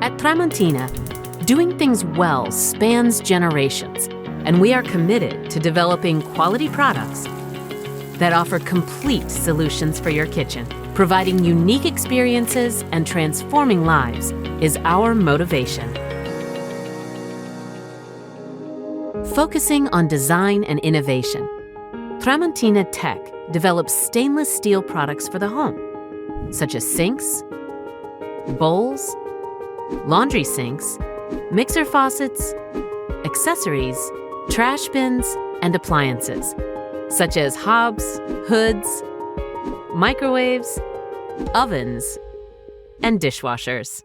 At Tramontina, doing things well spans generations, and we are committed to developing quality products that offer complete solutions for your kitchen. Providing unique experiences and transforming lives is our motivation. Focusing on design and innovation, Tramontina Tech develops stainless steel products for the home, such as sinks, bowls, laundry sinks, mixer faucets, accessories, trash bins, and appliances, such as hobs, hoods, microwaves, ovens, and dishwashers.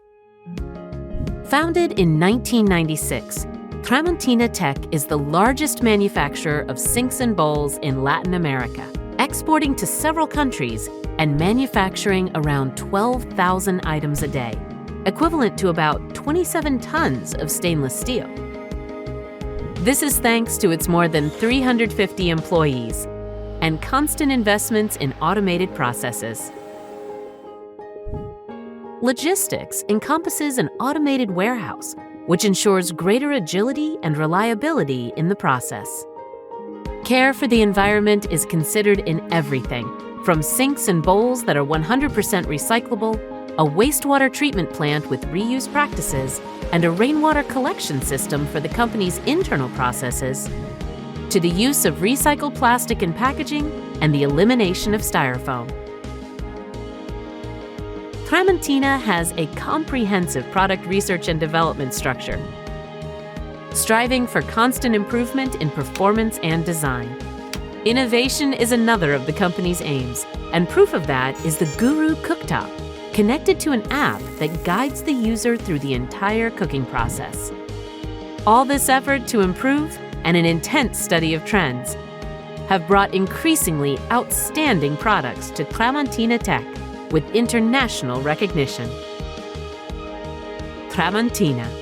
Founded in 1996, Tramontina Tech is the largest manufacturer of sinks and bowls in Latin America, exporting to several countries and manufacturing around 12,000 items a day, equivalent to about 27 tons of stainless steel. This is thanks to its more than 350 employees and constant investments in automated processes. Logistics encompasses an automated warehouse, which ensures greater agility and reliability in the process. Care for the environment is considered in everything, from sinks and bowls that are 100% recyclable, a wastewater treatment plant with reuse practices, and a rainwater collection system for the company's internal processes, to the use of recycled plastic in packaging and the elimination of styrofoam. Tramontina has a comprehensive product research and development structure, striving for constant improvement in performance and design. Innovation is another of the company's aims, and proof of that is the Guru Cooktop, connected to an app that guides the user through the entire cooking process. All this effort to improve and an intense study of trends have brought increasingly outstanding products to Tramontina Tech with international recognition. Tramontina.